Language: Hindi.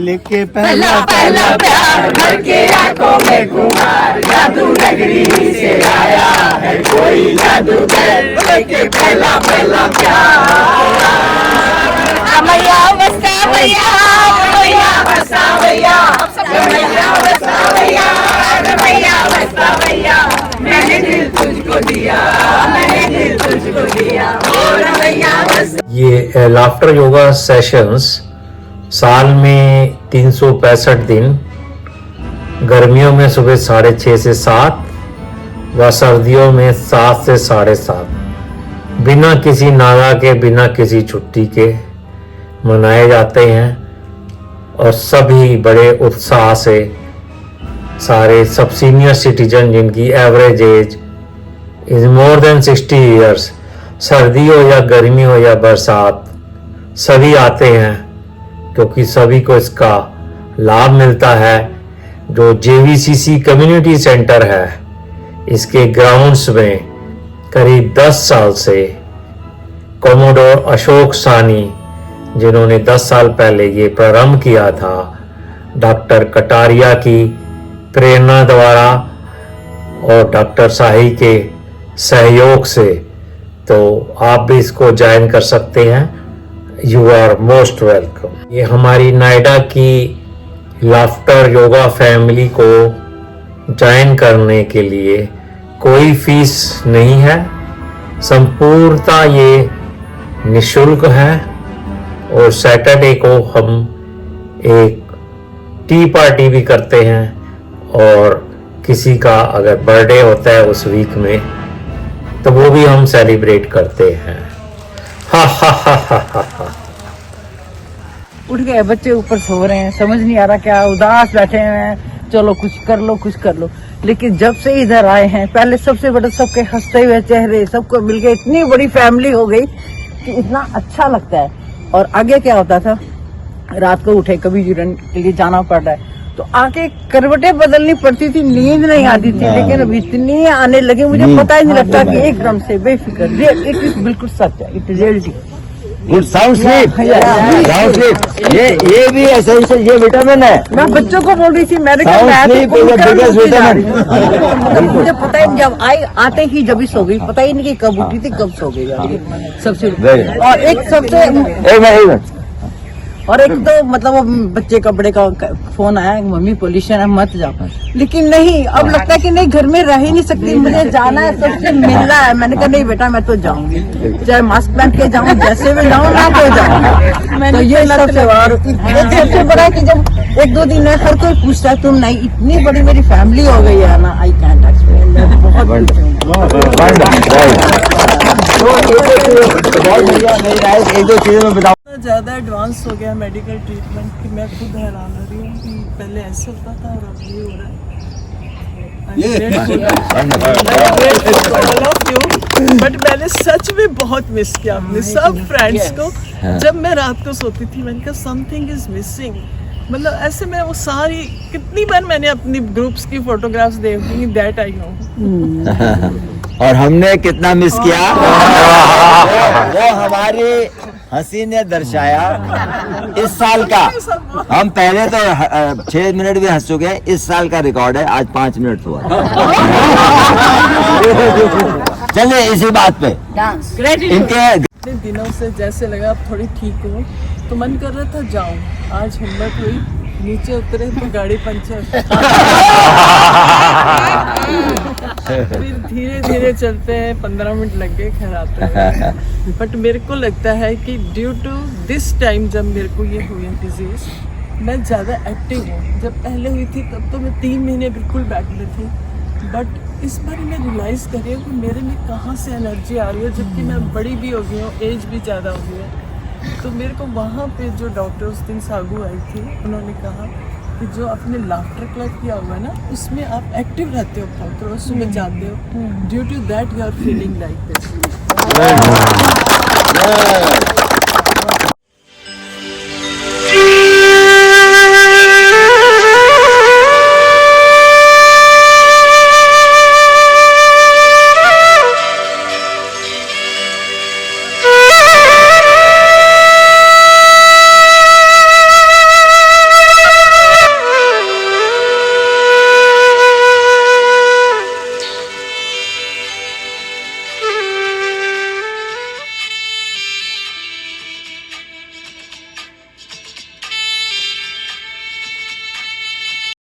लेके पहला पहला प्यार भर के आंखों में खुमार जादू नगरी से आया है कोई जादूगर लेके पहला पहला प्यार मैया वसावैया मैया वसावैया मैया वसावैया मैया वसावैया मैंने दिल तुझको दिया मैंने दिल तुझको दिया और मैया वसा। ये लाफ्टर योगा सेशंस साल में 365 दिन, गर्मियों में सुबह 6:30 से 7 व सर्दियों में 7 से 7:30, बिना किसी नागा के बिना किसी छुट्टी के मनाए जाते हैं और सभी बड़े उत्साह से सारे सब सीनियर सिटीजन जिनकी average age is more than 60 years, सर्दी हो या गर्मी हो या बरसात, सभी आते हैं क्योंकि सभी को इसका लाभ मिलता है। जो जेवीसीसी कम्युनिटी सेंटर है, इसके ग्राउंड्स में करीब 10 साल से कोमोडोर अशोक सानी, जिन्होंने 10 साल पहले ये प्रारंभ किया था, डॉक्टर कटारिया की प्रेरणा द्वारा और डॉक्टर शाही के सहयोग से, तो आप भी इसको ज्वाइन कर सकते हैं। You are most welcome. ये हमारी नोएडा की लाफ्टर योगा फैमिली को ज्वाइन करने के लिए कोई फीस नहीं है, संपूर्णता ये निशुल्क है। और सैटरडे को हम एक टी पार्टी भी करते हैं और किसी का अगर बर्थडे होता है उस वीक में तो वो भी हम सेलिब्रेट करते हैं। हा हा हा हा हा हा। उठ गए बच्चे, ऊपर सो रहे हैं, समझ नहीं आ रहा क्या, उदास बैठे हुए हैं, चलो कुछ कर लो कुछ कर लो। लेकिन जब से इधर आए हैं, पहले सबसे बड़ा सबके हंसते हुए चेहरे, सबको मिल के इतनी बड़ी फैमिली हो गई कि इतना अच्छा लगता है। और आगे क्या होता था, रात को उठे कभी यूरिन के लिए जाना पड़ रहा है तो आके करवटें बदलनी पड़ती थी, नींद नहीं आती थी। लेकिन अब इतनी आने लगे मुझे पता ही नहीं लगता कि एकदम से बेफिक्र, इट इज बिल्कुल सच है, it is reality. Good sound sleep, sound sleep, ये भी एसेंशियल, ये विटामिन है। मैं बच्चों को बोल रही थी, मैंने कहा मुझे पता ही नहीं, जब आते ही जब ही सो गई, पता ही नहीं कि कब उठी थी कब सो गई। सबसे और एक सबसे और एक तो मतलब वो बच्चे का बड़े का फोन आया, मम्मी पोल्यूशन है मत जाओ। लेकिन नहीं, अब लगता है कि नहीं, घर में रह ही नहीं सकती, मुझे जाना है, सबसे मिलना है। मैंने कहा नहीं बेटा मैं तो जाऊंगी, चाहे मास्क पहन के जाऊँ, जैसे भी जाऊँ ना तो जाऊँ। तो ये सबसे बड़ा है कि जब 1-2 दिन है हर कोई पूछता है तुम नहीं, इतनी बड़ी मेरी फैमिली हो गई है ना, आई कैंट एक्सप्लेन। एक दो चीजें मैं बताऊँ, ज़्यादा एडवांस हो गया मेडिकल ट्रीटमेंट कि मैं खुद हैरान हो रही हूँ कि पहले ऐसे होता था और अब ये हो रहा है। बट मैंने सच में बहुत मिस किया अपने सब फ्रेंड्स को। जब मैं रात को सोती थी मैंने कहा समथिंग इज मिसिंग, मतलब ऐसे में वो सारी कितनी बार मैंने अपनी ग्रुप्स की फोटोग्राफ्स देखी, दैट आई नो। और हमने कितना मिस किया, वो हमारी हंसी ने दर्शाया। इस साल का हम पहले तो 6 मिनट भी हंस चुके हैं, इस साल का रिकॉर्ड है, आज 5 मिनट हुआ। चलिए इसी बात पे इनके इतने दिनों से जैसे लगा अब थोड़ी ठीक हो, तो मन कर रहा था जाऊं, आज हिम्मत हुई, नीचे उतरे तो गाड़ी पंचर। फिर धीरे धीरे चलते हैं, 15 मिनट लग गए खैर आते हैं। बट मेरे को लगता है कि ड्यू टू दिस टाइम जब मेरे को ये हुई है डिजीज, मैं ज़्यादा एक्टिव हूँ। जब पहले हुई थी तब तो मैं 3 महीने बिल्कुल बैठ में थी, बट इस बार मैं रियलाइज़ कर रही हूँ कि मेरे में कहाँ से एनर्जी आ रही है, जबकि मैं बड़ी भी हो गई हूँ, एज भी ज़्यादा हो गई है। तो मेरे को वहाँ पे जो डॉक्टर उस दिन सागू आई थी, उन्होंने कहा कि जो आपने लाफ्टर क्लब किया हुआ है ना, उसमें आप एक्टिव रहते हो, बहुत रोज सुबह जाते हो, due to that you are feeling like this.